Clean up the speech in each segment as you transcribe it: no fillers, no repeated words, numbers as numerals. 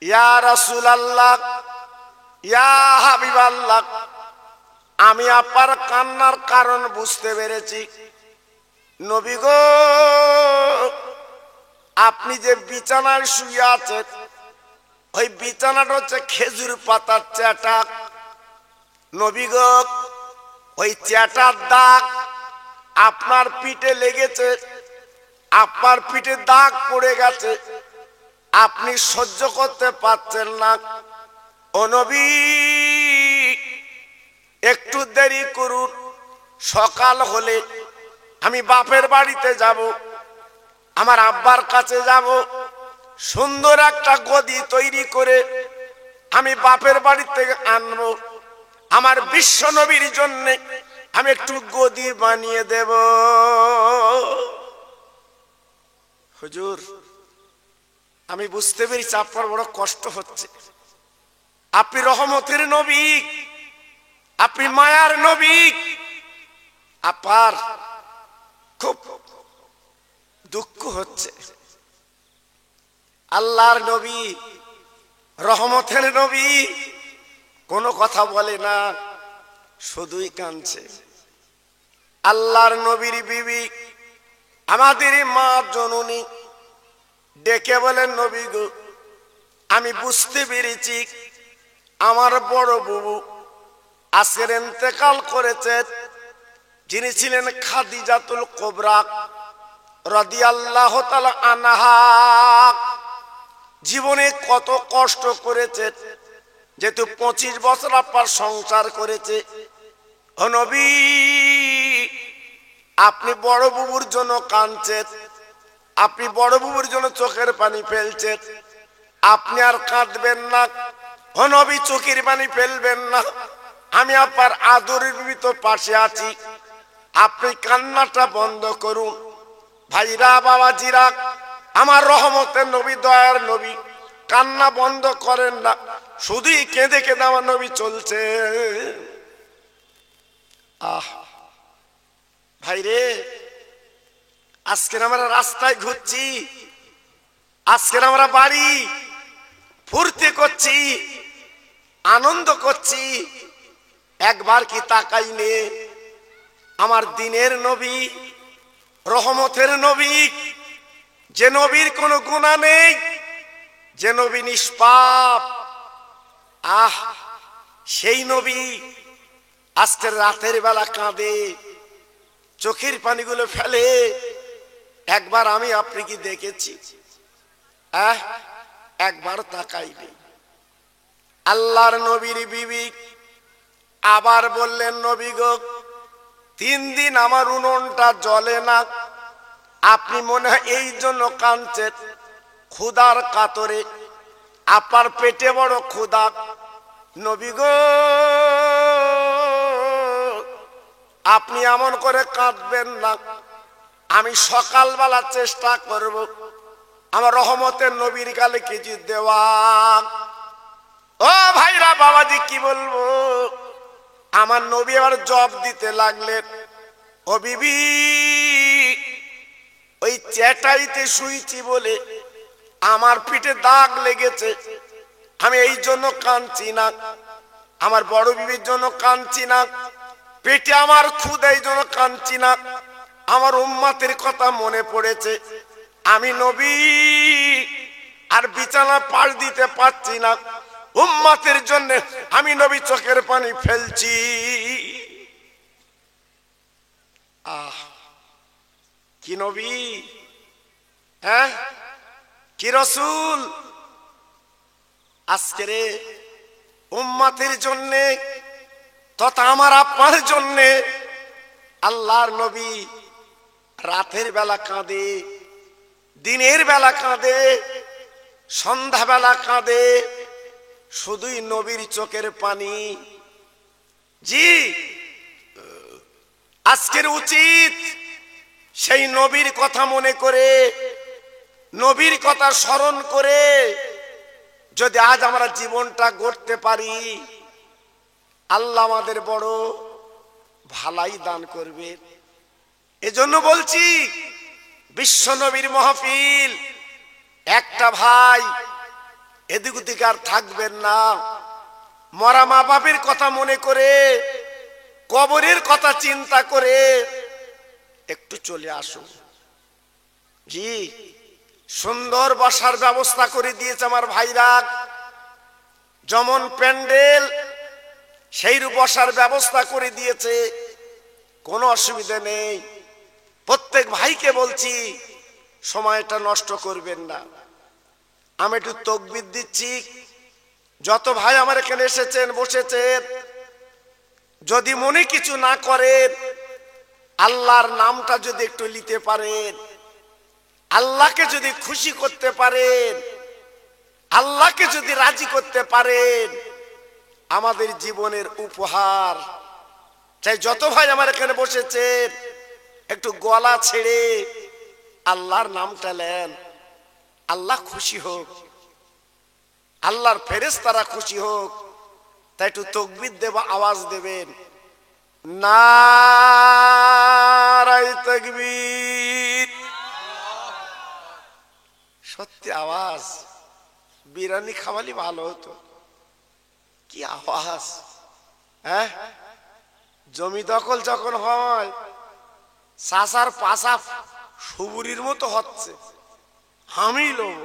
ইয়া রাসূলুল্লাহ, ইয়া হাবিবাল্লাহ, আমি আপনার কান্নার কারণ বুঝতে পেরেছি। নবী গো, আপনি যে বিছানায় শুয়ে আছেন, ওই বিছানাটা হচ্ছে খেজুর পাতার চাটা। নবী গো, ওই চাটার দাগ আপনার পিঠে লেগেছে, আপনার পিঠে দাগ পড়ে গেছে, আপনি সহ্য করতে পারছেন না। ও নবী, একটু দেরি করুন, সকাল হলে আমি বাপের বাড়িতে যাব, আমার আব্বার কাছে যাব, সুন্দর একটা গদি তৈরি করে আমি বাপের বাড়ি থেকে আনবো। আমার বিশ্ব নবীর জন্য আমি একটু গদি বানিয়ে দেব। হুজুর, আমি বুঝতে পেরেছি আপনার বড় কষ্ট হচ্ছে। আপনি রহমতের নবী, আপনি মায়ার নবী, আপনার খুব দুঃখ হচ্ছে। আল্লাহর নবী, রহমতের নবী কোনো কথা বলে না, শুধুই কাঁদছে। আল্লাহর নবীর বিবি আমাদের মা জননী ডেকে বলেন, নবী গো, আমি বুঝতে পেরেছি আমার বড় বুবু আজকের ইন্তেকাল করেছে, যিনি ছিলেন খাদিজাতুল কুবরা রাদিয়াল্লাহু তাআলা আনহা। জীবনে কত কষ্ট করেছে, যেহেতু 25 বছর আপনার সংসার করেছে। ও নবী, আপনি বড় বুবুর জন্য কাঁদছেন, আপনি বড় বুবুর জন্য চোখের পানি ফেলছেন। আপনি আর কাঁদবেন না। ও নবী, চোখের পানি ফেলবেন না। আমি আপনার আদরের বিবি তো পাশে আছি, আপনি কান্নাটা বন্ধ করুন। ভাইরা, বাবাজিরা, আমার রহমতের নবী, দয়ার নবী, কান্না বন্ধ করেন না, শুধুই কেঁদে কেঁদে আমার নবী চলছে। আহ ভাইরে, আজকের আমরা রাস্তায় ঘুরছি, আজকের আমরা বাড়ি ফুর্তি করছি, আনন্দ করছি, একবার কি তাকাই নে আমার দিনের নবী, রহমতের নবী, যে নবীর কোনো গুনাহ নেই, যে নবী নিষ্পাপ, আহ সেই নবী আজকের রাতের বেলা কাঁদে, চোখের পানিগুলো ফেলে। একবার আমি আপনি কি দেখেছি? একবার তাকাইনি। আল্লাহর নবীর বিবি আবার বললেন, নবী গো, 3 দিন আমার উনুনটা জ্বলে না, আপনি মনে হয় এই জন্য কাঁদছেন, ক্ষুধার কাতরে, আপনার পেটে বড় ক্ষুধা। নবী গো, আপনি এমন করে কাঁদবেন না, আমি সকালবেলা চেষ্টা করব আমার রহমতের নবীর গালে কিছু দেওয়া। ও ভাইরা, বাবাজি, কি বলবো, আমার নবী আবার জব দিতে লাগলেন। ও বিবি, ওই চ্যাটাইতে শুইছি বলে আমার পিঠে দাগ লেগেছে, আমি এই জন্য কাঁদছি না, আমার বড় বিবির জন্য কাঁদছি না, পেটে আমার ক্ষুধা, এই জন্য কাঁদছি না, আমার উম্মতের কথা মনে পড়েছে। আমি নবী আর বিছানা পাড় দিতে পারছি না, উম্মতের জন্য আমি নবী চোখের পানি ফেলছি। আহ কি নবী, কি রসুল, আজকের উম্মতের জন্য তথা আমার আপনার জন্য আল্লাহর নবী রাতের বেলা কাঁদে, দিনের বেলা কাঁদে, সন্ধ্যা বেলা কাঁদে, শুধুই নবীর চোখের পানি। জি, আজকের উচিত সেই নবীর কথা মনে করে, নবীর কথা স্মরণ করে যদি আজ আমরা জীবনটা গড়তে পারি, আল্লাহ আমাদের বড় ভালাই দান করবে। এজন্য বলছি, বিশ্ব নবীর মাহফিল একটা ভাই, এদিক ওদিক আর থাকবেন না। মরা মা বাপের কথা মনে করে, কবরের কথা চিন্তা করে একটু চলে আসুন। জি, সুন্দর বসার ব্যবস্থা করে দিয়েছে আমার ভাইরা। যেমন প্যান্ডেল সেই বসার ব্যবস্থা করে দিয়েছে, কোনো অসুবিধা নেই। প্রত্যেক ভাইকে বলছি সময়টা নষ্ট করবেন না। আমি একটু তাকবীর দিচ্ছি, যত ভাই আমার এখানে এসেছেন বসেছেন, যদি মনে কিছু না করেন, আল্লাহর নামটা যদি একটু নিতে পারেন, আল্লাহকে যদি খুশি করতে পারেন, আল্লাহকে যদি রাজি করতে পারেন, আমাদের জীবনের উপহার। চাই যত ভাই আমার এখানে বসেছেন একটু গলা ছেড়ে আল্লাহর নামটা নেন, আল্লাহ খুশি হোক, আল্লাহর ফেরেশতারা খুশি হোক। তাই একটু তাকবীর দেব, আওয়াজ দেবেন, নারায়ে তাকবীর। সত্যি আওয়াজ, বিরিয়ানি খাওয়ালি ভালো হতো। কি আওয়াজ! হ্যাঁ, জমি দখল যখন হয় চাষার পাশা সুবুরির মতো হচ্ছে, আমি লোব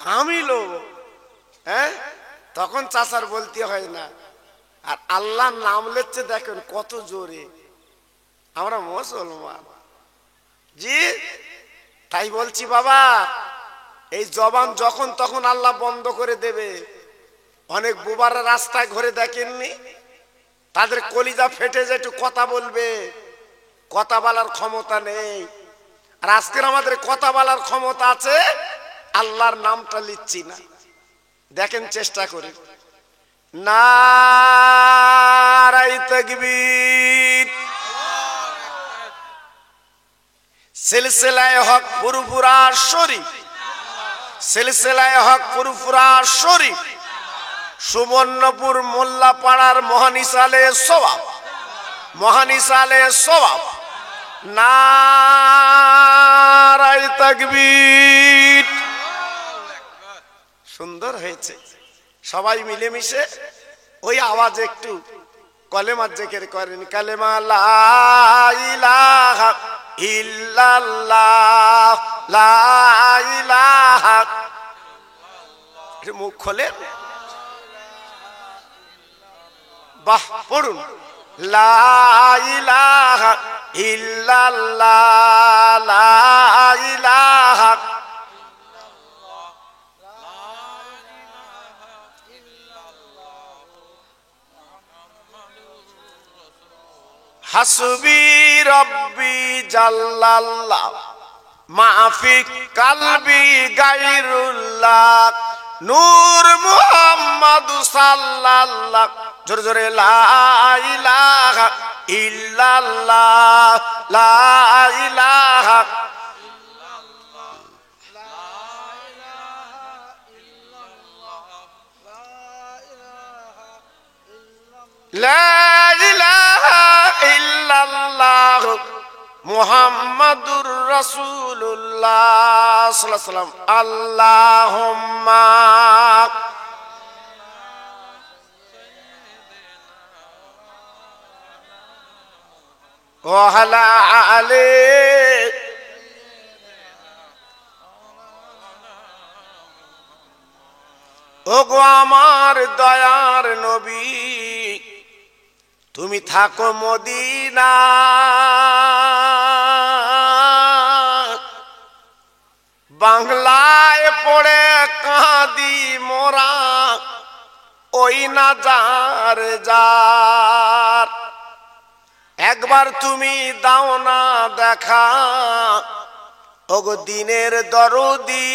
আমি লোব, হ্যাঁ, তখন চাষার বলতে হয় না। আর আল্লাহর নাম লেচ্ছে দেখেন কত জোরে। আমরা মুসলমান, জি, তাই বলছি বাবা, এই জবান যখন তখন আল্লাহ বন্ধ করে দেবে। অনেক বুবারা রাস্তায় ঘুরে দেখেননি, তাদের কলিজা ফেটে যায় একটু কথা বলবে, কথা বলার ক্ষমতা নেই। আর আজকের আমাদের কথা বলার ক্ষমতা আছে, আল্লাহর নামটা লিখছি না। দেখেন চেষ্টা করে, নারায়ে তাকবীর। সিলসিলায়ে হক ফুরফুরা শরীফ, সিলসিলায়ে হক ফুরফুরা শরীফ, সুবর্ণপুর মোল্লাপাড়ার মহানিসালে সওয়াব, মহানিসালে সওয়াব। নারায়ে তাকবীর। সুন্দর হয়েছে। সবাই মিলেমিশে ওই আওয়াজ একটু কলেমা জিকির করেন, কালেমা লা ইলাহা ইল্লাল্লাহ, লা ইলাহা। মুখ খোলেন, বাহ, পড়ুন, লা ইলাহা ইল্লাল্লাহ, লা ইলাহা। হাসবি রব্বি জাল্লাল্লাহ, মাফি কালবি গায়রুল্লাহ, নূর মুহাম্মদ সাল্লাল্লাহ। জোরে জোরে, লা ইলাহা ইল্লাল্লাহ, লা ইলাহা। লা ইলাহা ইল্লাল্লাহ মুহাম্মাদুর রাসূলুল্লাহ সাল্লাল্লাহু আলাইহি ওয়াসাল্লাম। আল্লাহুম্মা ওয়া আলা আলি। ওগো আমার দয়ার নবী, তুমি থাকো মদিনা, বাংলায় পড়ে কাঁদি মোরা, ওই না যার যার। একবার তুমি দাও না দেখা, ওগো দিনের দরদি,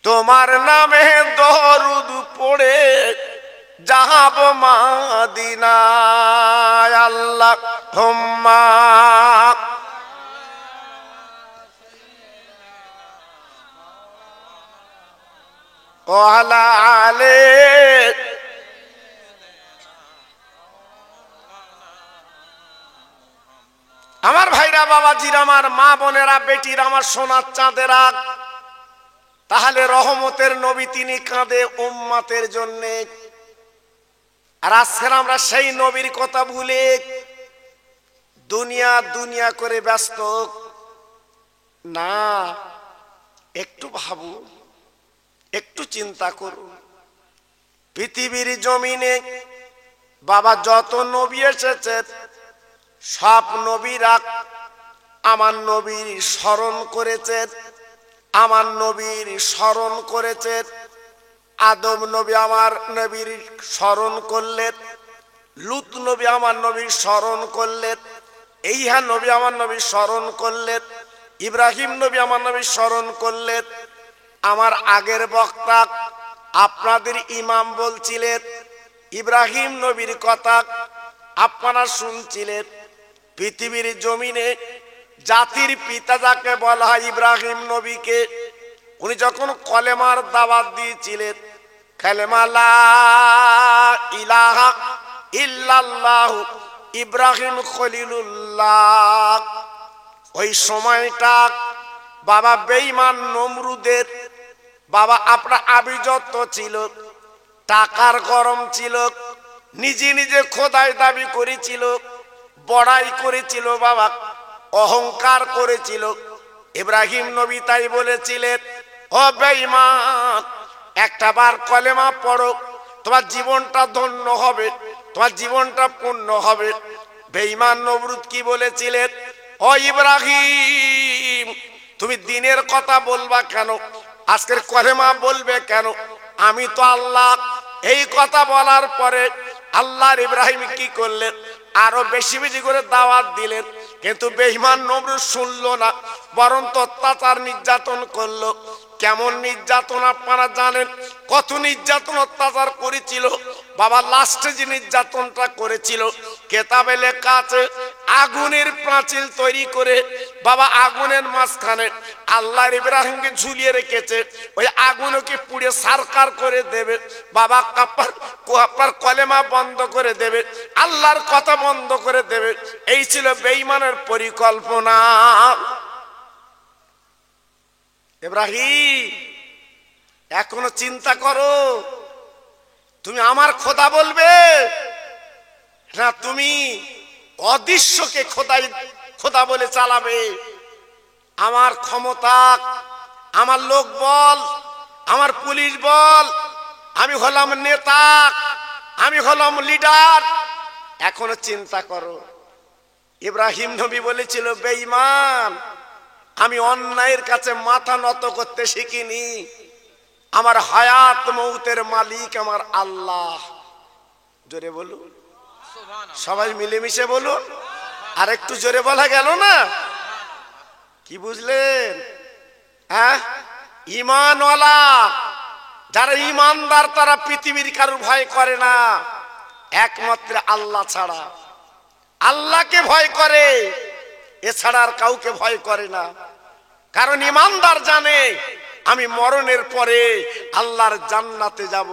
তোমার নামে দরুদ পড়ে যাব মদিনায়। আল্লাহুম্মা ওয়া আলা আলি। আমার ভাইরা, বাবাজিরা, আমার মা বোনেরা, বেটিরা, আমার সোনার চাঁদেরা, তাহলে রহমতের নবী তিনি কাঁদে উম্মতের জন্য। আর আজকে আমরা সেই নবীর কথা ভুলে দুনিয়া দুনিয়া করে ব্যস্ত। না, একটু ভাবুন, একটু চিন্তা করুন। পৃথিবীর জমিনে বাবা যত নবী এসেছে সব নবীরা আমার নবীর স্মরণ করেছে, আমার নবীর স্মরণ করেছে। আদম নবী আমার নবীর স্মরণ করলেন, লূত নবী আমার নবীর স্মরণ করলেন, এইহা নবী আমার নবীর স্মরণ করলেন, ইব্রাহিম নবী আমার নবীর স্মরণ করলেন। আমার আগের বক্তা আপনাদের ইমাম বলছিলেন ইব্রাহিম নবীর কথা, আপনারা শুনছিলেন। পৃথিবীর জমিনে জাতির পিতা যাকে বলা হয় ইব্রাহিম নবীকে, উনি যখন কলেমার দাওয়াত দিয়েছিলেন, কালেমা লা ইলাহা ইল্লাল্লাহু ইব্রাহিম খলিলুল্লাহ, ওই সময়টা বাবা বেঈমান নমরুদের বাবা আপনার আভিজাত্য ছিল, টাকার গরম ছিল, নিজে নিজে খোদাই দাবি করেছিল, বড়াই করেছিল বাবা, অহংকার করেছিল। ইব্রাহিম নবী তাই বলেছিলেন, ও বেঈমান, একটা বার কলেমা পড়ো, তোমার জীবনটা ধন্য হবে, তোমার জীবনটা পূর্ণ হবে। বেঈমান নমরুদ কি বলেছিলেন, ও ইব্রাহিম, তুমি দিনের কথা বলবা কেন, আজকের কলেমা বলবে কেন, আমি তো আল্লাহ। এই কথা বলার পরে আল্লাহর ইব্রাহিম কি করলেন, আরো বেশি বেশি করে দাওয়াত দিলেন। কিন্তু বেঈমান নমরুদ শুনলো না, বরং অত্যাচার নির্যাতন করলো। কেমন নির্যাতন আপনারা জানেন, কত নির্যাতন অত্যাচার করেছিল বাবা। লাস্টে যে নির্যাতনটা করেছিল কেতাবে লেখা আছে, আগুনের পাঁচিল তৈরি করে বাবা আগুনের মাঝখানে আল্লাহর ইব্রাহিমকে ঝুলিয়ে রেখেছে, ওই আগুনকে পুড়ে সারকার করে দেবে বাবা। আপনার কলেমা বন্ধ করে দেবে, আল্লাহর কথা বন্ধ করে দেবে। এই ছিল বেঈমানের পরিকল্পনা। ইব্রাহিম, এখনো চিন্তা করো, তুমি আমার খোদা বলবে না তুমি অদৃশ্যকে খোদা বলে চালাবে? আমার ক্ষমতা, আমার লোক বল, আমার পুলিশ বল, আমি হলাম নেতা, আমি হলাম লিডার। এখনো চিন্তা করো। ইব্রাহিম নবী বলেছিল, বেঈমান, আমি অন্যায়ের কাছে মাথা নত করতে শিখিনি। আমার হায়াত মৌতের মালিক আমার আল্লাহ। জোরে বলুন, সবাই মিলেমিশে বলুন। আর একটু জোরে বলা গেল না? কি বুঝলেন? হ্যাঁ, ঈমানওয়ালা যারা ঈমানদার তারা পৃথিবীর কারো ভয় করে না, একমাত্র আল্লাহ ছাড়া। আল্লাহকে ভয় করে, এছাড়া আর কাউকে ভয় করে না। কারণ ঈমানদার জানে আমি মরণের পরে আল্লাহর জান্নাতে যাব।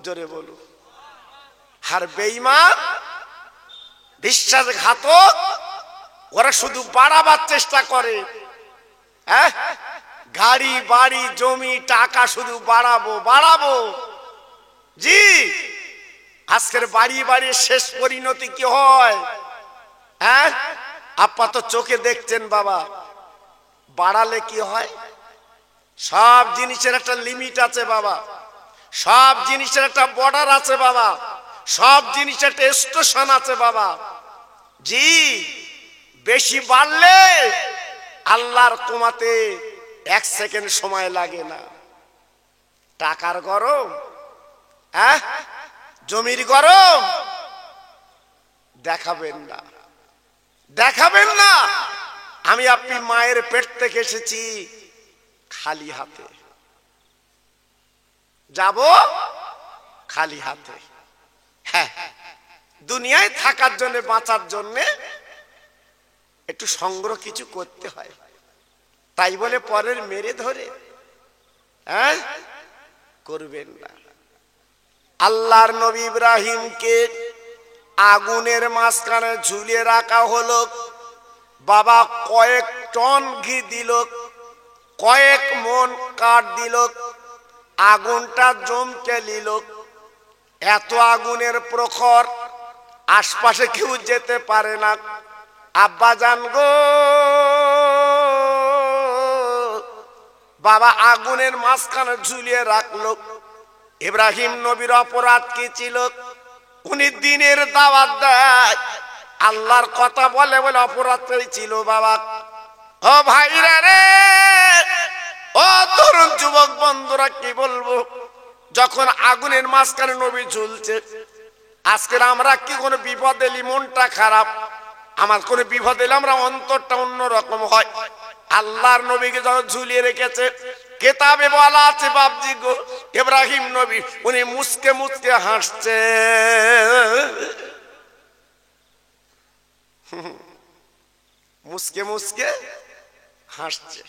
জোরে বলু। আর বেঈমান, বিশ্বাসঘাতক, ওরা শুধু বাড়াবার চেষ্টা করে। হ্যাঁ, গাড়ি বাড়ি জমি টাকা শুধু বাড়াবো বাড়াবো। জি, আজকের বাড়ি বাড়ি শেষ পরিণতি কি হয়? হ্যাঁ, আপাতত চোখে দেখছেন বাবা। বাড়ালে কি হয়? সব জিনিসের একটা লিমিট আছে বাবা, সব জিনিসের একটা বর্ডার আছে বাবা, সব জিনিসের একটা স্টেশন আছে বাবা। জি, বেশি বাড়লে আল্লাহর কমাতে 1 সেকেন্ড সময় লাগে না। টাকার গরম, হ্যাঁ, জমির গরম, দেখাবেন না, দেখাবেন না। আমি আপনি মায়ের পেট থেকে এসেছি খালি হাতে, যাব খালি হাতে। হ্যাঁ, দুনিয়ায় থাকার জন্য, বাঁচার জন্য একটু সংগ্রহ কিছু করতে হয়। তাই বলে পরের মেরে ধরে হ্যাঁ করবেন না। আল্লাহর নবী ইব্রাহিমকে আগুনের মাঝখানে ঝুলিয়ে রাখা হলো। বাবা কয়েক টন ঘি দিল, কয়েক মন কাঠ দিল, আগুনটা জমকে নিল। এত আগুনের প্রখর, আশপাশে কেউ যেতে পারে না। আব্বা জান গো, বাবা আগুনের মাঝখানে ঝুলিয়ে রাখলো। ইব্রাহিম নবীর অপরাধ কি ছিল? উনি দিনের দাওয়াত দেয়, আল্লাহর কথা বলে বলে অপরাধ ছিল বাবা। ও ভাইরা রে, ও তরুণ যুবক বন্ধুরা, কি বলবো, যখন আগুনের মাঝখানে নবী ঝুলছে, আজকের আমরা কি কোনো বিপদ এলি মনটা খারাপ, আমার কোনো বিপদ এলে আমরা অন্তরটা অন্যরকম হয়। আল্লাহর নবীকে যখন ঝুলিয়ে রেখেছে, কেতাবে বলা আছে বাপজি গো, ইব্রাহিম নবী উনি মুসকে মুসকে হাসছে। মুসকে মুসকে হাসছে।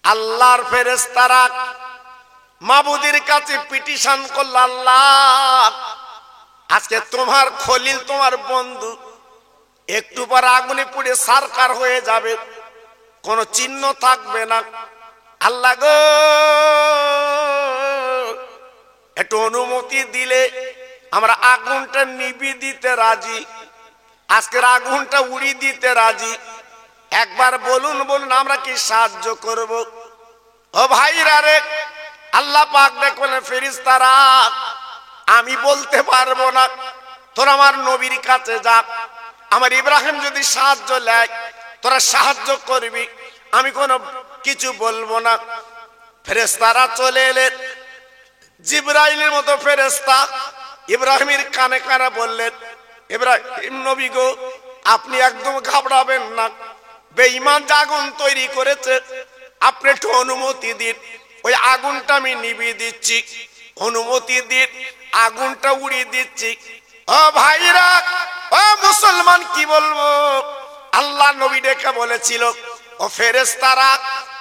আল্লাহর ফেরেশতারা মাবুদের কাছে পিটিশন করল, আল্লাহ আজকে তোমার খলিল, তোমার বন্ধু একটু পর আগুনে পুড়ে সারকার হয়ে যাবে, কোনো চিহ্ন থাকবে না। আল্লাহ গো, একটু অনুমতি দিলে আমরা আগুনটা নিভিয়ে দিতে রাজি, আজকের আগুনটা উড়িয়ে দিতে রাজি। একবার বলুন বলুন, আমরা কি সাহায্য করব? ও ভাইরা রে, আল্লাহ পাক দেখলেন ফেরেশতারা আমি বলতে পারবো না, তোরা আমার নবীর কাছে যা, আমার ইব্রাহিম যদি সাহায্য নেয় তোরা সাহায্য করবি, আমি কোনো কিছু বলবো না। ফেরেশতারা চলে এলেন, জিবরাইলের মতো ফেরেশতা ইব্রাহিমের কানে কানে বললেন, ইব্রাহিম নবী গো, আপনি একদম ঘাবড়াবেন না, বেঈমান যে আগুন তৈরি করেছে, আপনি একটু অনুমতি দিন, ওই আগুনটা আমি নিভিয়ে দিচ্ছি, অনুমতি দিন, আগুনটা উড়িয়ে দিচ্ছি। ও ভাইরা, ও মুসলমান, কি বলবো, আল্লাহ নবী ডেকে বলেছিল, ও ফেরেশতারা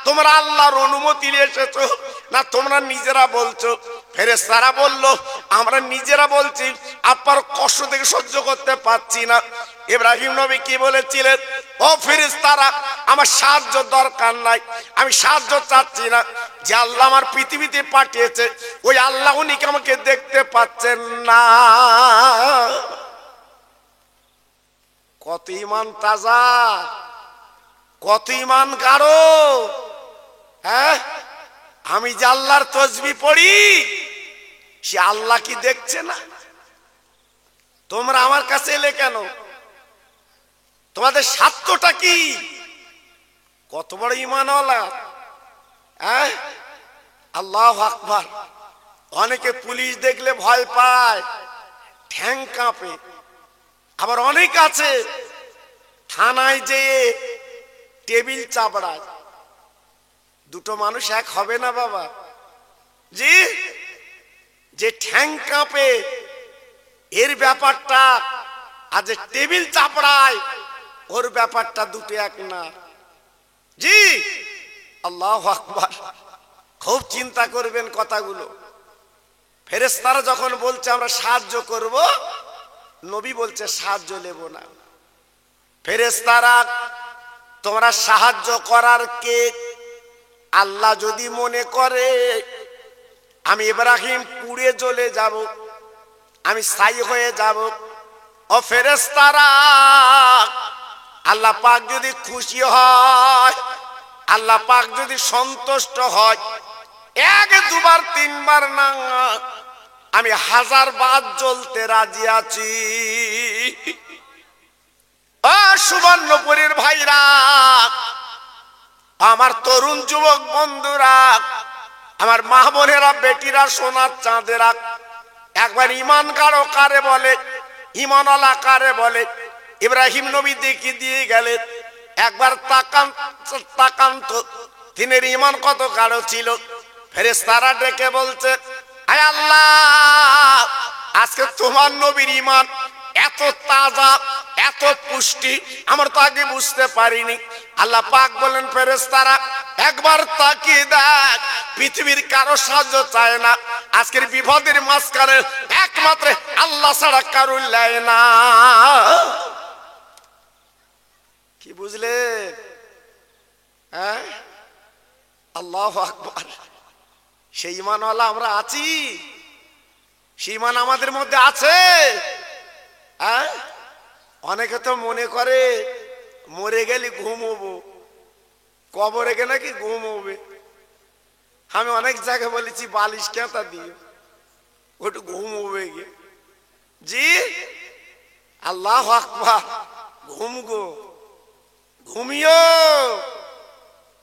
তোমরা আল্লাহর অনুমতি নিয়ে এসেছো না তোমরা নিজেরা বলছো? ফেরেশতারা বলল, আমরা নিজেরা বলছি, আপনার কষ্ট থেকে সহ্য করতে পারছি না। ইব্রাহিম নবী কি বলেছিলেন, ও ফেরেশতারা আমার সাহায্য দরকার নাই, আমি সাহায্য চাচ্ছি না, যে আল্লাহ আমার পৃথিবীতে পাঠিয়েছে ওই আল্লাহ উনি কি আমাকে দেখতে পাচ্ছেন না? কত ইমান তাজা, কত ইমান গাঢ়। হ্যাঁ, আমি যে আল্লাহর তসবিহ পড়ি, সে আল্লাহ কি দেখছে না? তোমরা আমার কাছে এলে কেন? তোমাদের স্বার্থটা কি? কত বড় ঈমানওয়ালা! হ্যাঁ, আল্লাহু আকবার। অনেকে পুলিশ দেখলে ভয় পায়, ঠ্যাং কাঁপে। আবার অনেক আছে থানায় যেয়ে টেবিল চাপড়ায়। দুটো মানুষ এক হবে না বাবা জি। যে ঠ্যাং কাঁপে এর ব্যাপারটা, আর যে টেবিল চাপড়ায় ওর ব্যাপারটা দুটো এক না জি। আল্লাহু আকবার। খুব চিন্তা করবেন কথাগুলো। ফেরেশতারা যখন বলছে আমরা সাহায্য করব, নবী বলছে সাহায্য নেব না। ফেরেশতারা তোমরা সাহায্য করার কে? আল্লাহ যদি মনে করে আমি ইব্রাহিম পুড়ে জ্বলে যাব, আমি ছাই হয়ে যাব, ও ফেরেশতারা আল্লাহ পাক যদি খুশি হয়, আল্লাহ পাক যদি সন্তুষ্ট হয়, এক দুবার তিনবার না, আমি 1000 বার জ্বলতে রাজি আছি। ও সুবর্ণপুরীর ভাইরা, আমার তরুণ যুবক বন্ধুরা, আমার মা বোনেরা, বেটিরা, সোনার চাঁদেরা, একবার ইমান গাঢ় কারে বলে, ইমানওয়ালা কারে বলে? ইব্রাহিম নবী দেখিয়ে দিয়ে গেলেন। একবার তাকান তো তিনের ইমান কত গাঢ় ছিল। ফেরেশতারা ডেকে বলছে, আয় আল্লাহ, আজকে তোমার নবীর ইমান এত তাজা, এত পুষ্টি, আমরা তো আগে বুঝতে পারিনি। আল্লাহ পাক বলেন, ফেরেশতারা একবার তাকিয়ে দেখ, পৃথিবীর কারো সাহায্য চায় না, আজকের বিপদের মাঝখানে একমাত্র আল্লাহ ছাড়া কারো নেয় না। কি বুঝলে? হ্যাঁ, আল্লাহু আকবার। সেই ঈমানওয়ালা আমরা আছি? সেই ঈমান আমাদের মধ্যে আছে? হ্যাঁ, অনেকে তো মনে করে মরে গেলে ঘুমোবো, কবরে গেলে নাকি ঘুমোবে। আমি অনেক জায়গায় বলেছি বালিশ কেঁতা দিয়ে ওটু ঘুমোবে গে। জি, আল্লাহু আকবার। ঘুম গো, ঘুমিও।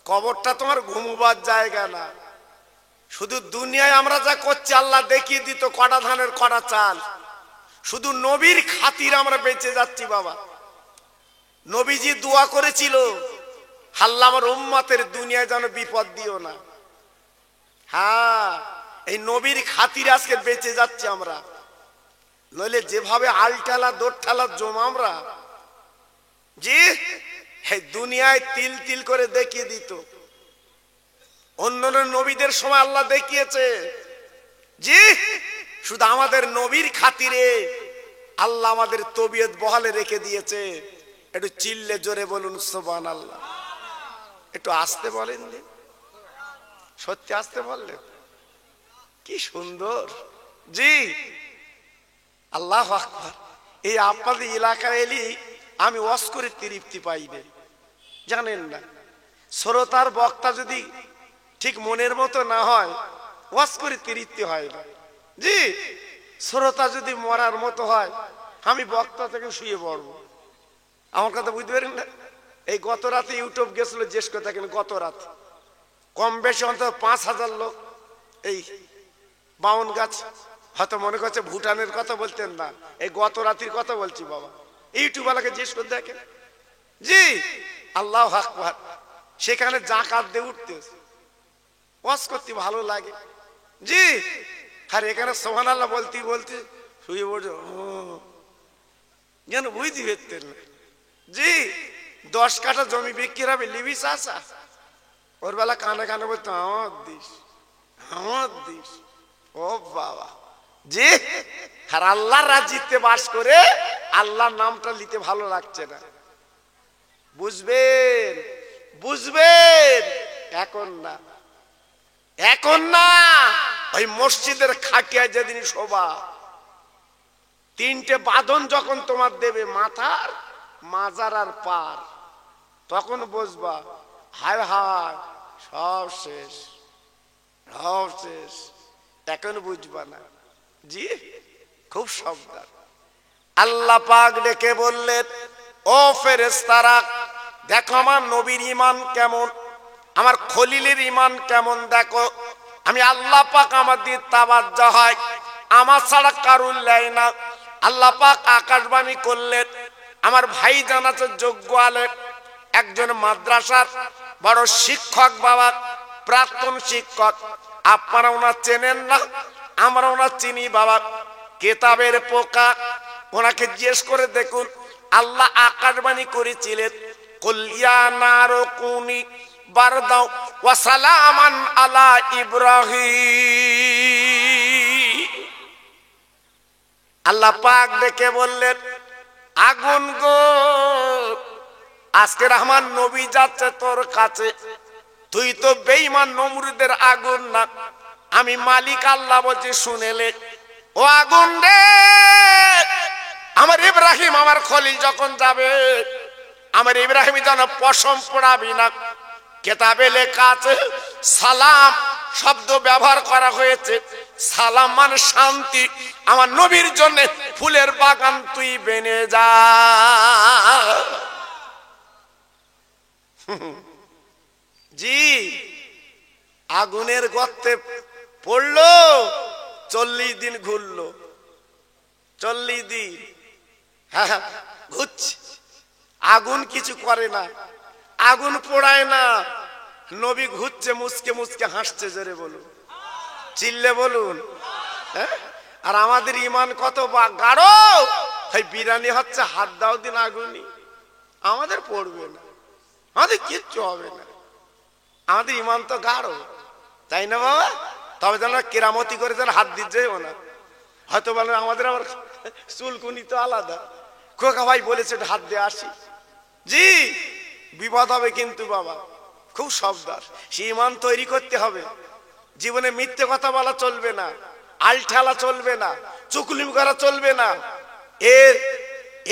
কবরটা তোমার ঘুমোবার জায়গা না। শুধু দুনিয়ায় আমরা যা করছি আল্লাহ দেখিয়ে দিত কটা ধানের কটা চাল। শুধু নবীর খাতির আমরা বেঁচে যাচ্ছি বাবা। নবীজি দোয়া করেছিল, আল্লাহ আমার উম্মতের দুনিয়ায় যেন বিপদ দিও না। হ্যাঁ, এই নবীর খাতির আজকে বেঁচে যাচ্ছি আমরা। নইলে যেভাবে আলটালা দোরঠালা জমা আমরা, জি, এই দুনিয়ায় তিল তিল করে দেখিয়ে দিত। অন্যান্য নবীদের সময় আল্লাহ দেখিয়েছে, জি, শুধু আমাদের নবীর খাতিরে আল্লাহ আমাদের তবিয়ত বহালে রেখে দিয়েছে। একটু চিল্লে জোরে বলুন সুবহানাল্লাহ। একটু আস্তে বলেন, সত্যি আস্তে বললেন, কি সুন্দর। জি, আল্লাহু আকবার। এই আপনাদের এলাকায় এলি আমি ওয়াজ করে তৃপ্তি পাই না, জানেন না। শ্রোতার বক্তা যদি ঠিক মনের মতো না হয়, ওয়াজ করে তৃপ্তি হয় না। জি, শ্রোতা যদি মরার মতো হয়, আমি বক্তা থেকে শুয়ে পড়বো। আমার কথা বুঝতে পারেন না? এই গত রাতে ইউটিউব গেছিল জ্যেষ্ঠ থাকেন, গত রাত কম বেশি অন্তত 5,000 লোক এই বাউন গাছ, হয়তো মনে করছে ভুটানের কথা বলতেন না, এই গত রাতির কথা বলছি বাবা। ইউটিউব ওয়ালাকে জিজ্ঞেস করে দেখেন। জি, আল্লাহু আকবার। সেখানে জাকাত দিয়ে উঠতে ওয়াজ করতে ভালো লাগে। জি, আর এখানে সুবহানাল্লাহ বলতে বলতে শুয়ে পড়ছে, যেন বুঝতে পারতেন না। জি, 10 কাঠা জমি বিক্রি হবে, লিবি চাষা ওর বেলা কানে কানে বলতো আমার দিস, আমার দিস। ও বাবা, জি, আর আল্লাহর রাজ্যে বাস করে আল্লাহর নামটা নিতে ভালো লাগছে না। বুঝবেন, বুঝবেন, এখন না, এখন না। ওই মসজিদের খাটিয়ায় যেদিন শোভা, 3টে বাঁধন যখন তোমার দেবে মাথার, মাজার আর পার, তখন বুঝবা হায় হায় সব শেষ, সব শেষ। এখন বুঝবা না। জি, খুব সাবধান। আল্লাহ পাক ডেকে বললেন, ও ফেরেশতারা, দেখো আমার নবীর ঈমান কেমন, আমার খলিলের ঈমান কেমন দেখো। আমি আল্লাহ পাক আমাদের তাওয়াজ্জু হয়, আমার ছাড়া কারুর লাই না। আল্লাহ পাক আকাশবাণী করলেন, আমার ভাই জানাতে যোগ্য আলেম, একজন মাদ্রাসার বড় শিক্ষক বাবা, প্রাক্তন শিক্ষক। আপনারা ওনার চেনেন না, আমরা ওনার চিনি বাবা। কেতাবের পোকা, ওনাকে জিজ্ঞেস করে দেখুন। আল্লাহ আকাশবাণী করেছিলেন, কুল ইয়া নারু কুনি বারদাও ওয়া সালামান আলা ইব্রাহিম। আল্লাহ পাক ডেকে বললেন, আগুন গো, আজকে রহমান নবী যাচ্ছে তোর কাছে, তুই তো বেঈমান নমরুদের আগুন না, আমি মালিক আল্লাহ বলছি শুনেলে। ও আগুন রে, আমার ইব্রাহিম আমার খলিল যখন যাবে, আমার ইব্রাহিম যেন পশম পোড়াবি না। কেতাবে লেখা আছে সালাম শব্দ ব্যবহার করা হয়েছে, সালাম মানে শান্তি। আমার নবীর জন্য ফুলের বাগান তুই বেনে যা। জি, আগুনের গর্তে পড়লো, 40 দিন ঘুরলো, 40 দিন ঘুরছে। আগুন কিছু করে না, আগুন পোড়ায় না, নবী ঘুরছে, মুসকে মুসকে হাসছে। জোরে বলুন, চিল্লে বলুন। আর আমাদের ঈমান কত গাঢ়। এই বিরানি হচ্ছে, হাত দাও দিন আগুনই, আমাদের পড়বে না, আমাদের কিচ্ছু হবে না। আমাদের ঈমান তো গাঢ়, তাই না বাবা? তবে যেন কেরামতি করে যেন হাত দিচ্ছেও না। হয়তো বলেন আমাদের আবার চুলকুনি তো আলাদা, খোকা ভাই বলেছে হাত দিয়ে আসি। জি, বিপদ হবে কিন্তু বাবা। খুব সাবধান। সে ঈমান তৈরি করতে হবে। জীবনে মিথ্যে কথা বলা চলবে না, আলঠালা চলবে না, চুকলিমি করা চলবে না।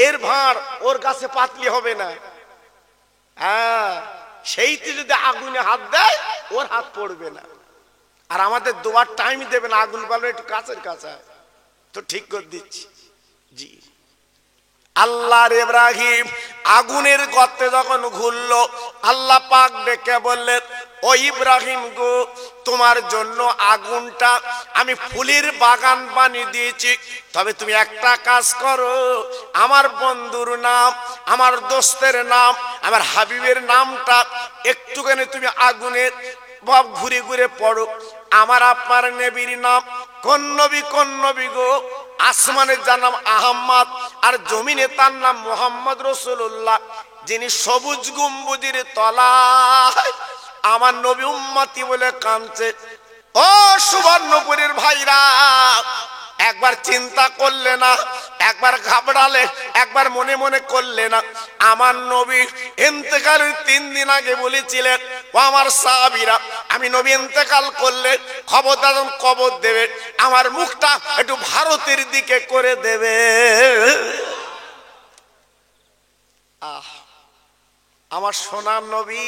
এর ভাঁড় ওর কাছে পাতলি হবে না। হ্যাঁ, সেইটি যদি আগুনে হাত দেয় ওর হাত পড়বে না। আর আমাদের দুবার টাইম দেবে না, আগুন বলবে একটু কাছের কাছে তো ঠিক করে দিচ্ছি। জি, আল্লাহর ইব্রাহিম আগুনের গর্তে যখন ঘুরলো, আল্লাহ পাক ডেকে বললেন, ও ইব্রাহিম গো, তোমার জন্য আগুনটা আমি ফুলের বাগান বানিয়ে দিয়েছি, তবে তুমি একটা কাজ করো, আমার বন্ধুর নাম, আমার দোস্তের নাম, আমার হাবিবের নামটা একটুখানি তুমি আগুনের ভাব ঘুরে ঘুরে পড়ো। আমার আপনার নবীর নাম কোন নবী? কোন নবী গো? আসমানের যার নাম আহম্মদ, আর জমিনে তার নাম মুহাম্মদ রাসূলুল্লাহ, যিনি সবুজ গম্বুজের তলায় আমার নবী উম্মতি বলে কাঁদছে। ও সুবর্ণপুরের ভাইরা, একবার চিন্তা করলে না, একবার ঘাবড়ালে, একবার মনে মনে করলে না? আমার নবী ইন্তেকালের 3 দিন আগে বলেছিলেন, ও আমার সাহাবীরা, আমি নবী ইন্তেকাল করলে খবরদার কবর দেবে, আমার মুখটা একটু ভারতের দিকে করে দেবে। আমার সোনার নবী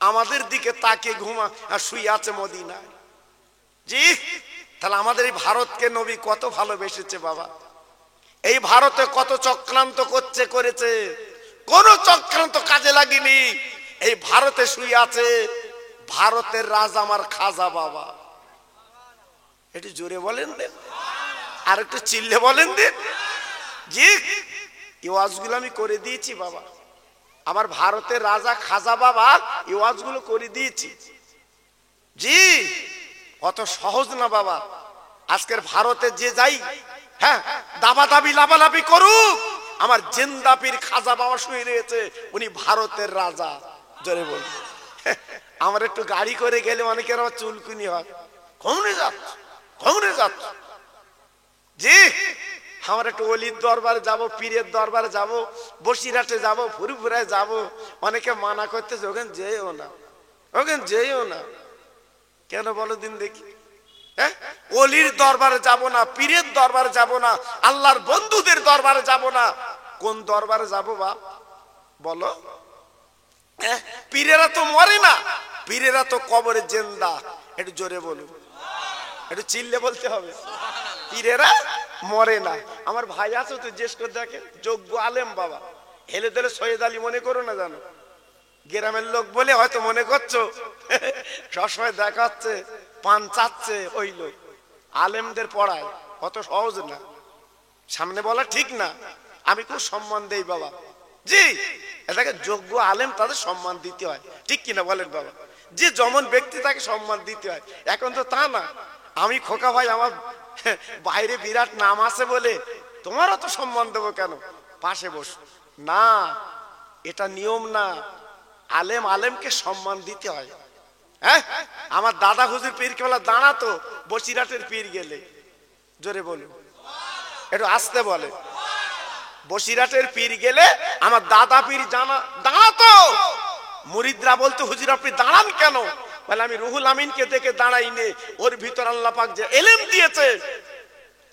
আমাদের দিকে তাকে ঘুমা শুয়ে আছে মদিনায়। জি, তাহলে আমাদের এই ভারতকে নবী কত ভালোবেসেছে বাবা। এই ভারতে কত চক্রান্ত করেছে, কোন চক্রান্ত কাজে লাগেনি। এই ভারতে শুয়ে আছে ভারতের রাজা আমার খাজা বাবা। একটু জোরে বলেন দেন, আর একটু চিল্লে বলেন দেন। জি, এই ওয়াজগুলো আমি করে দিয়েছি বাবা, আমার ভারতের রাজা খাজা বাবা এই ওয়াজগুলো করে দিয়েছি। জি, অত সহজ না বাবা। আজকের ভারতে যে যাই, হ্যাঁ, দাবাদাবি লাভালাভি করুক, আমার জিন্দা পীর খাজা বাবা শুয়ে রয়েছে, উনি ভারতের রাজা। জোরে বল। আমার একটু গাড়ি করে গেলে অনেকের আবার চুলকুনি হয়, কমনে যাচ্ছে, কমনে যাচ্ছে। জি, আমার একটু অলির দরবারে যাব, পীরের দরবারে যাব, বসিরহাটে যাব, ফুরফুরায় যাব, অনেকে মানা করতেছে ওখানে যেও না, ওখানে যেও না। কেন বলো দিন দেখি? হ্যাঁ, অলির দরবারে যাব না, পীরের দরবারে যাব না, আল্লাহর বন্ধুদের দরবারে যাব না, কোন দরবারে যাব বা বলো? পীরেরা তো মরে না, পীরেরা তো কবরে জিন্দা। একটু জোরে বলুন, একটু চিল্লে বলতে হবে। পীরেরা মরে না। আমার ভাই আছে তো, জিজ্ঞেস করে দেখে, যোগ্য আলেম বাবা, হেলে দিলে সৈয়দ আলী মনে করো না, জানো গ্রামের লোক বলে হয়তো মনে করছো, সবসময় দেখাচ্ছে পান চাচ্ছে, ওই লোক আলেমদের পড়ায়, অত সহজ না, সামনে বলা ঠিক না। আমি খুব সম্মান দেই বাবা। জি, এটাকে যোগ্য আলেম, তাদের সম্মান দিতে হয়, ঠিক কিনা বলেন বাবা? যে যেমন ব্যক্তি তাকে সম্মান দিতে হয়। এখন তো তা না, আমি খোকা ভাই, আমার বাইরে বিরাট নাম আছে বলে তোমারও তো সম্মান দেবো কেন, পাশে বস না, এটা নিয়ম না। আলেম আলেমকে সম্মান দিতে হয়। হ্যাঁ, আমার দাদা হুজুর পীর কেবলা দাঁড়াতো বসিরহাটের পীর গেলে। জোরে বলুন, একটু আসতে বলে। বসিরহাটের পীর গেলে আমার দাদা পীর দাঁড়াতো। মুরিদরা বলতো, হুজুর আপনি দাঁড়ান কেন? বলে আমি রুহুল আমিনকে দেখে দাঁড়াই নে, ওর ভিতর আল্লাহ পাক যে এলেম দিয়েছে।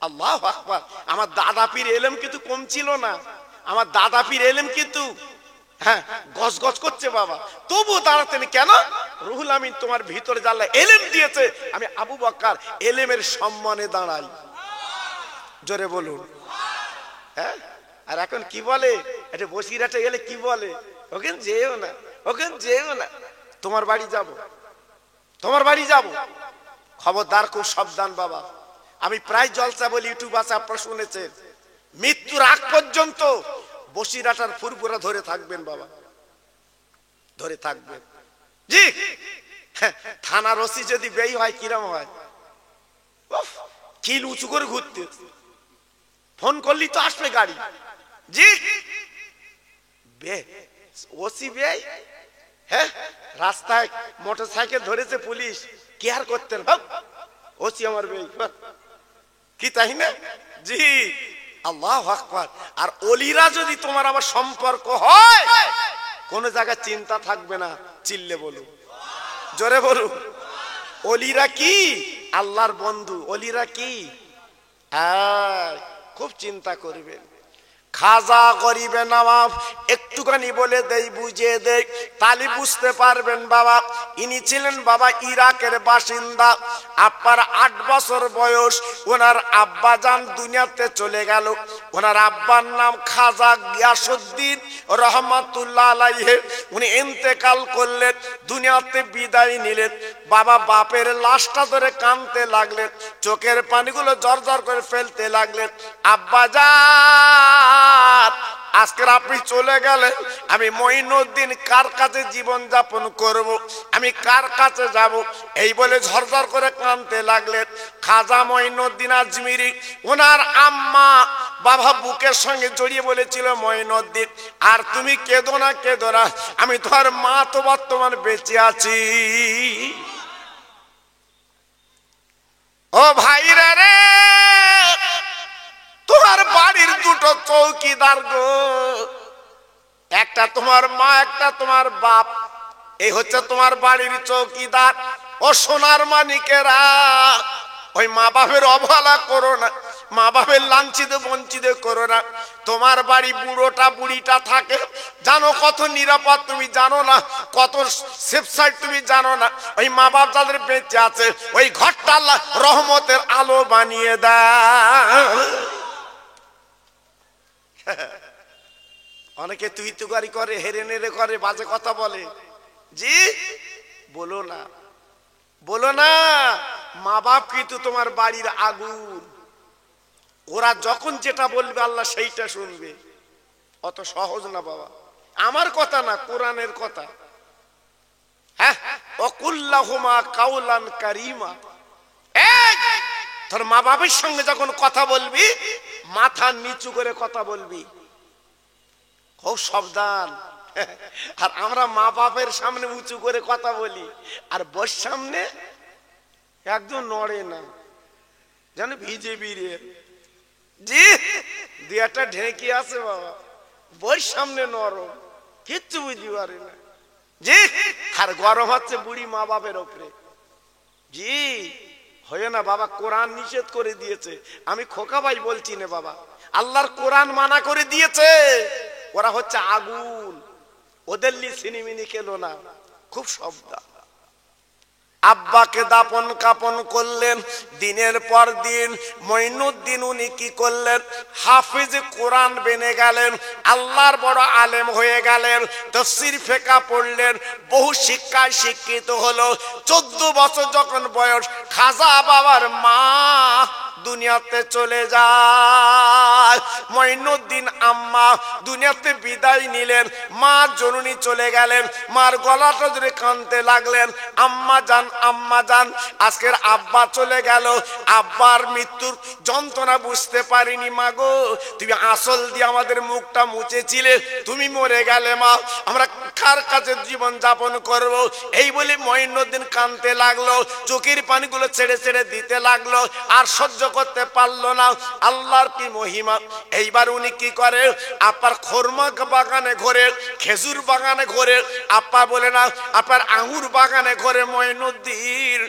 আল্লাহু আকবার। আমার দাদা পীর এলেম কিন্তু কম ছিল না, আমার দাদা পীর এলেম কিন্তু হ্যাঁ গজ গজ করছে বাবা, তবু দাঁড়াতেন কেন? রুহুল আমিন তোমার ভিতরে যে আল্লাহ এলেম দিয়েছে, আমি আবু বকর এলেমের সম্মানে দাঁড়াই। জোরে বলুন। হ্যাঁ, আর এখন কি বলে, এটা বসিরহাটে গেলে কি বলে, ওখানে যেও না, ওখানে যেও না, তোমার বাড়ি যাব, তোমার বাড়ি যাব। খবরদার, খুব সাবধান বাবা। আমি প্রায় জলসা বলি, ইউটিউব আছে, আপনারা শুনেছেন, মৃত্যুর আগ পর্যন্ত বসিরহাটার ফুরফুরা ধরে থাকবেন বাবা, ধরে থাকবেন। জি, থানার ওসি যদি বেই হয় কিরম হয়, কিল উঁচু করে ঘুরতে, ফোন করলি তো আসবে গাড়ি। জি, ওসি বেই, হ্যাঁ, রাস্তায় মোটর সাইকেল ধরেছে পুলিশ, কেয়ার করতেন, ওসি আমার বেই, কি তাই না? জি, আল্লাহু আকবার। আর ওলিরা যদি তোমার আবার সম্পর্ক হয়, কোন জায়গায় চিন্তা থাকবে না। চিল্লে বলুন, জোরে বলুন। অলিরা কি? আল্লাহর বন্ধু। অলিরা কি? হ্যাঁ, খুব চিন্তা করবেন। খাজা গরিবে নওয়াব একটুখানি বলে দেই, বুঝিয়ে দেই, তাহলে বুঝতে পারবেন বাবা। ইনি ছিলেন বাবা ইরাকের বাসিন্দা। আপনার 8 বছর বয়স, ওনার আব্বা জান দুনিয়াতে চলে গেল। ওনার আব্বার নাম খাজা গিয়াসউদ্দিন রহমাতুল্লাহ আলাইহি। উনি ইন্তেকাল করলেন, দুনিয়াতে বিদায় নিলেন। বাবা বাপের লাশটা ধরে কাঁদতে লাগলেন, চোখের পানিগুলো জর্জর করে ফেলতে লাগলেন। আব্বা জান, আজকে আপনি চলে গেলেন, আমি মঈনুদ্দিন কার কাছে জীবন যাপন করব, আমি কার কাছে যাব? এই বলে ঝরঝর করে কাঁদতে লাগলেন। খাজা মঈনুদ্দিন আজমিরি ওনার আম্মা বাবা বুকের সঙ্গে জড়িয়ে বলেছিল, মঈনুদ্দিন আর তুমি কেঁদো না, কেঁদো না, আমি তোমার মা তো বর্তমান বেঁচে আছি। ও ভাইরা রে, তোমার বাড়ির 2টো চৌকিদার গো, একটা তোমার মা, একটা তোমার বাপ, এই হচ্ছে তোমার বাড়ির চৌকিদার। ও সোনার মানিকেরা, ওই মা বাপের অবহেলা করো না, মা বাপের লাঞ্ছিত বঞ্চিত করো না। তোমার বাড়ি বুড়োটা বুড়িটা থাকে, জানো কত নিরাপদ তুমি জানো না, কত সেফ সাইড তুমি জানো না। ওই মা বাপ যাদের বেঁচে আছে, ওই ঘরটা আল্লাহ রহমতের আলো বানিয়ে দেয়। অনেকে তুই তুকারি করে, হেরে নেড়ে করে, বাজে কথা বলে। জি বলো না, বলো না। মা বাপ কিন্তু তোমার বাড়ির আগুন, ওরা যখন যেটা বলবে আল্লাহ সেইটা শুনবে। অত সহজ না বাবা, আমার কথা না, কোরআনের কথা। হ্যাঁ, ওয়াকুল্লাহুমা কাওলান কারীমা। তোর মা বাপের সঙ্গে যখন কথা বলবি, মাথা নিচু করে কথা বলবি, খুব সাবধান। আর আমরা মা বাপের সামনে উঁচু করে কথা বলি, আর বর সামনে একদম নড়ে না, যেন ভিজে বিড়ে। জি, 2-1টা ঢেঁকি আছে বাবা, বর সামনে নরম, কিচ্ছু বুঝতে পারে না। জি, আর গরম হচ্ছে বুড়ি মা বাপের ওপরে। জি হয় না বাবা, কোরআন নিষেধ করে দিয়েছে। আমি খোকা ভাই বলছি না বাবা, আল্লাহর কোরআন মানা করে দিয়েছে। ওরা হচ্ছে আগুন, ওদের লি সিনিমিনি খেলো না, খুব সাবধান। আব্বাকে দাপন কাপন করলেন, দিনের পর দিন মঈনুদ্দিন উনি কি করলেন, হাফিজ কোরআন বেনে গেলেন, আল্লাহর বড় আলেম হয়ে গেলেন, তাফসীর ফিকহ পড়লেন, বহু শিক্ষায় শিক্ষিত হলো। 14 বছর যখন বয়স, খাজা বাবার মা দুনিয়াতে চলে যায়। মঈনুদ্দিন আম্মা দুনিয়াতে বিদায় নিলেন, মা জননী চলে গেলেন। মার গলাটা ধরে কাঁদতে লাগলেন, আম্মা জান, আম্মা জান, আজকের আব্বা চলে গেল, আব্বার মৃত্যুর যন্ত্রণা বুঝতে পারিনি মা গো, তুমি আসল দিয়ে আমাদের মুখটা মুছেছিলে, তুমি মরে গেলে মা, আমরা কার কাছে জীবন যাপন করব? এই বলে মঈনুদ্দিন কাঁদতে লাগলো, চোখের পানিগুলো ছেড়ে ছেড়ে দিতে লাগলো, আর সহ্য করতে পারলো না। আল্লাহর কি মহিমা! এইবার উনি কি করে, আপনার খরমা বাগানে ঘোরে, খেজুর বাগানে ঘোরে, আপা বলে না, আপনার আঙ্গুর বাগানে ঘোরে। মঈনুদ্দিন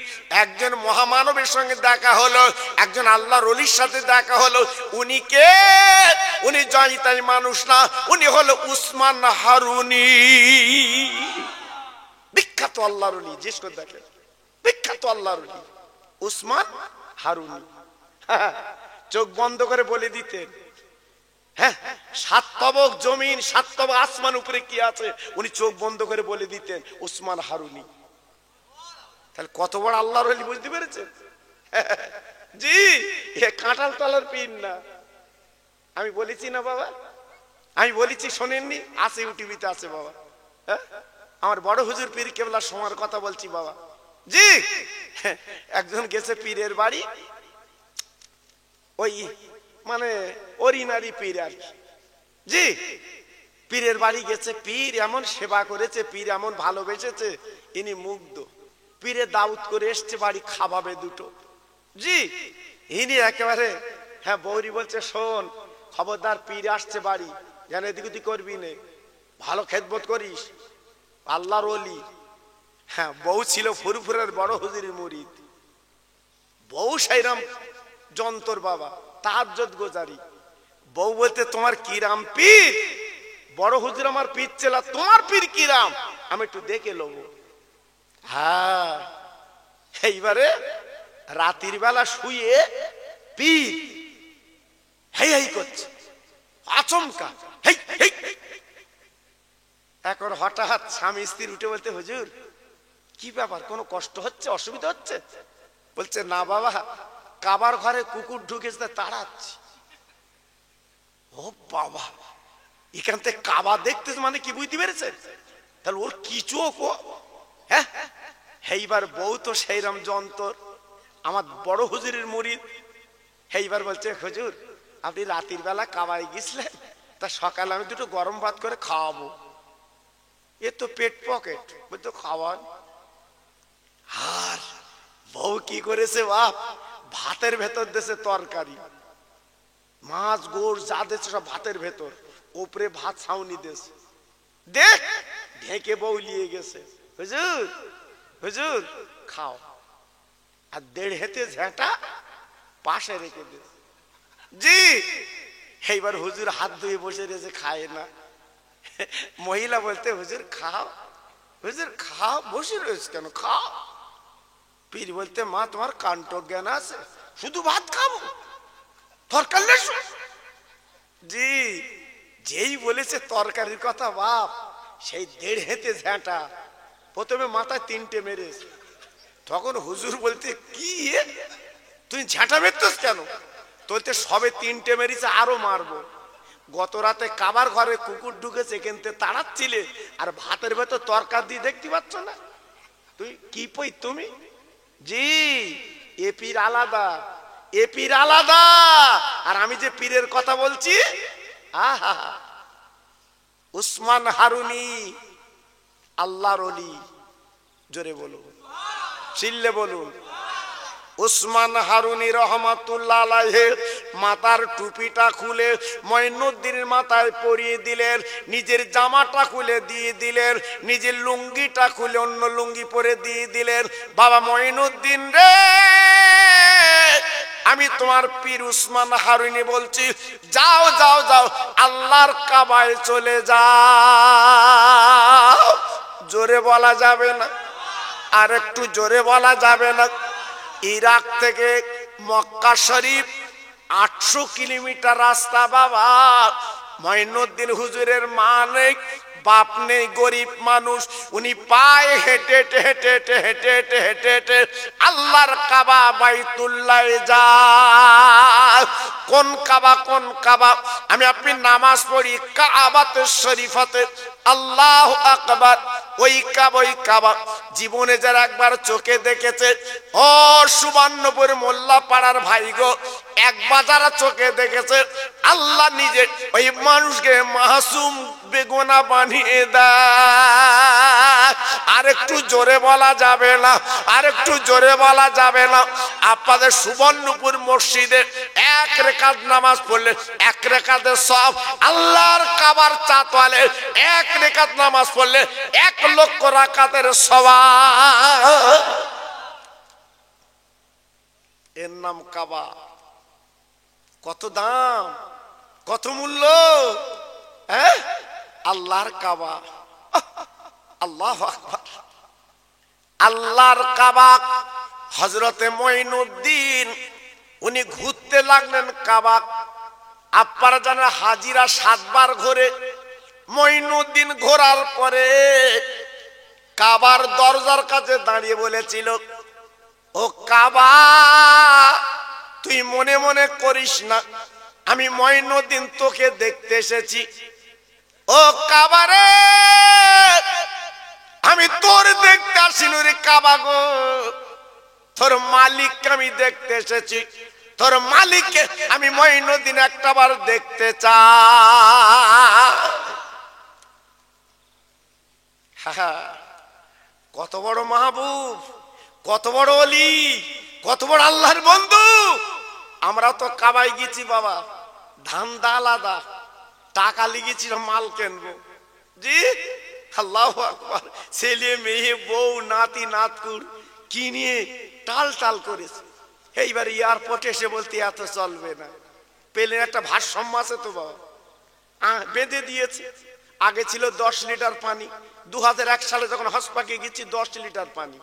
একজন মহামানবের সঙ্গে দেখা হলো, একজন আল্লাহর ওলির সাথে দেখা হলো। উনি কে? উনি জয় তাই মানুষ না, উনি হলো উসমান হারুনি, বিখ্যাত আল্লাহর ওলি। জিজ্ঞেস করে দেখেন, বিখ্যাত আল্লাহর ওলি উসমান হারুনি। চোখ বন্ধ করে বলে দিতেন, হ্যাঁ 7 তবক জমিন 7 তবক আসমান উপরে কি আছে, উনি চোখ বন্ধ করে বলে দিতেন উসমান হারুনি। তাহলে কত বড় আল্লাহর ওলি, বুঝতে পেরেছেন? জি, এ কাঁঠাল তলার পীর না। আমি বলেছি না বাবা, আমি বলেছি শোনেননি? আছে ইউটিউবে আছে বাবা। হ্যাঁ, আমার বড় হুজুর পীর কেবলার সময়ের কথা বলছি বাবা। জি, একজন গেছে পীরের বাড়ি, ওই মানে অরিনারি পীর আর কি। জি, পীরের বাড়ি গেছে, পীর এমন সেবা করেছে, পীর এমন ভালোবেসেছে, ইনি মুগ্ধ। পীরে দাউদ করে এসছে বাড়ি, খাওয়াবে 2টো। জি, ইনি একেবারে, হ্যাঁ বৌরি বলছে, শোন খবরদার, পীর আসছে বাড়ি, যেন এদিক ওদিক করবি নে, ভালো খেদমত করিস, আল্লাহর ওলি। হ্যাঁ, বউ ছিল ফুরফুরের বড় হুজুরের মুরিদ, বউ সাইরাম যন্তর বাবা, তাহাজ্জুদ গোজারি। বউ বলতে তোমার কিরাম পীর? বড় হুজুর আমার পীর ছিল, তোমার পীর কিরাম? আমি একটু দেখে লব। হ্যাঁ, এইবারে রাতের বেলা শুয়ে পীর হেই হেই করছে, আচমকা হেই হেই। এখন হঠাৎ স্বামী স্ত্রী উঠে বলতে, হুজুর কি ব্যাপার, কোনো কষ্ট হচ্ছে, অসুবিধা হচ্ছে? বলছে না বাবা, কাবার ঘরে কুকুর ঢুকেছে, তাড়াচ্ছি। ও বাবা, এখান থেকে কাবা দেখতে মানে কি বুঝতে পেরেছে? তাহলে ওর কি চোখ! ও হ্যাঁ, এইবার বউ তো সেইরাম যন্তর, আমার বড় হুজুরের মুরিদ। এইবার বলছে, হুজুর আপনি রাতের বেলা কাবায় গেছিলেন, তা সকালে আমি দুটো গরম ভাত করে খাওয়াবো। এ তো পেট পকেট, বলতো খাওয়ান। আর বউ কি করেছে বাপ, ভাতের ভেতর দেশে তরকারি, মাছ গোড় যা দিয়েছে সব ভাতের ভেতর, উপরে ভাত ছাউনি দিয়েছে। দেখ ঢেকে বউ নিয়ে গেছে, হুজুর হুজুর খাও। আর 1.5 হাতে ঝেঁটা পাশে রেখে দিয়েছে। জি, এইবার হুজুর হাত ধুয়ে বসে রয়েছে, খায় না। মহিলা বলতে, হুজুর খাও, হুজুর খাও, বসে রয়েছে কেন, খাও। পীর বলতে, মা তোমার কাণ্ড জ্ঞান আছে, শুধু ভাত খাবো, তরকারি? জি, যেই বলেছে তরকারির কথা বাপ, সেই 1.5 হাতে ঝেঁটা প্রথমে মাথায় 3টে মেরেছে। তখন হুজুর বলতে, কি তুই ঝেঁটা মেরতস কেন? তোলতে সবে 3টে মেরেছে, আরো মারবো। গত রাতে কাবার ঘরে কুকুর ঢুকেছে, কিন্তু তাড়াচ্ছিলে, আর ভাতের ভেতর তরকারি দিয়ে দেখতে পাচ্ছ না? তুই কি পই তুমি? জি, এ পীর আলাদা, এ পীর আলাদা। আর আমি যে পীরের কথা বলছি, আহা, উসমান হারুনি আল্লাহর ওলি। জোরে বলুন, চিল্লে বলুন। উসমান হারুনি রহমাতুল্লাহ আলাইহি মাথার টুপিটা খুলে মঈনুদ্দিনের মাথায় পরিয়ে দিলেন, নিজের জামাটা খুলে দিয়ে দিলেন, নিজের লুঙ্গিটা খুলে অন্য লুঙ্গি পরে দিয়ে দিলেন। বাবা মঈনুদ্দিন রে, আমি তোমার পীর উসমান হারুনি বলছি, যাও যাও যাও, আল্লাহর কাবায় চলে যাও। জোরে বলা যাবে না? আর একটু জোরে বলা যাবে না? ইরাক থেকে মক্কা শরীফ 800 কিলোমিটার রাস্তা বাবা। মঈনুদ্দিন হুজুরের মা নেই, বাপ নেই, গরিব মানুষ, উনি পায়ে হেঁটে হেঁটে হেঁটে হেঁটে হেঁটে হেঁটে হেঁটে হেঁটে আল্লাহর কাবা বাইতুল্লাহ যায়। কোন কাবা, কোন কাবা? আমি আপনি নামাজ পড়ি কাবাতুশ শরীফাতে, আল্লাহু আকবার। ওই কাবা, ওই কাবা জীবনে যারা একবার চোখে দেখেছে, ও সুবর্ণপুর মোল্লা পাড়ার ভাই গো, একবার যারা চোখে দেখেছে, আল্লাহ নিজে ওই মানুষকে মাসুম বেগুনা বানিয়ে দেয়। আর একটু জোরে বলা যাবে না? আর একটু জোরে বলা যাবে না? আপনাদের সুবর্ণপুর মসজিদে 1 রাকাত নামাজ পড়লে 1 রাকাতের সওয়াব, আল্লাহর কাবার চাতওয়ালে 1 রাকাত নামাজ পড়লে 1 লক্ষ রাকাতের সওয়াব। এর নাম কাবা। কত দাম, কত মূল্য! হ্যাঁ, আল্লাহর কাবা। আল্লাহু আকবার। আল্লাহর কাবা। হযরতে মঈনুদ্দিন উনি ঘুরতে লাগলেন কাবা। আপনারা জানেন হাজিরা 7 বার ঘোরে। মঈনুদ্দিন ঘোরার পরে কাবার দরজার কাছে দাঁড়িয়ে বলেছিল, ও কাবা, তুই মনে মনে করিস না, আমি মঈনুদ্দিন তোকে দেখতে এসেছি। ও কাবা রে, আমি তোর দেখতে আসিনি রে কাবা গো, তোর মালিককে আমি দেখতে এসেছি। তোর মালিককে আমি মঈনুদ্দিন একটাবার দেখতে চাই। কত বড় মাহবুব, কত বড় ওলি, কত বড় আল্লাহর বন্ধু। আমরা তো কাবায় গেছি বাবা, ধান্দা আলাদা, টাকা লিগেছি মাল কিনবো। জি, আল্লাহু আকবার। ছেলে মেয়ে বউ নাতি নাতকুর কি নিয়ে টাল টাল করেছে। এইবার এয়ারপোর্টে এসে বলতে এত চলবে না, পেলেন একটা ভারসাম্য আছে তো বাবা, বেঁধে দিয়েছে। আগে ছিল 10 লিটার পানি, 2001 সালে যখন হজ পাকে গেছি 10 লিটার পানি।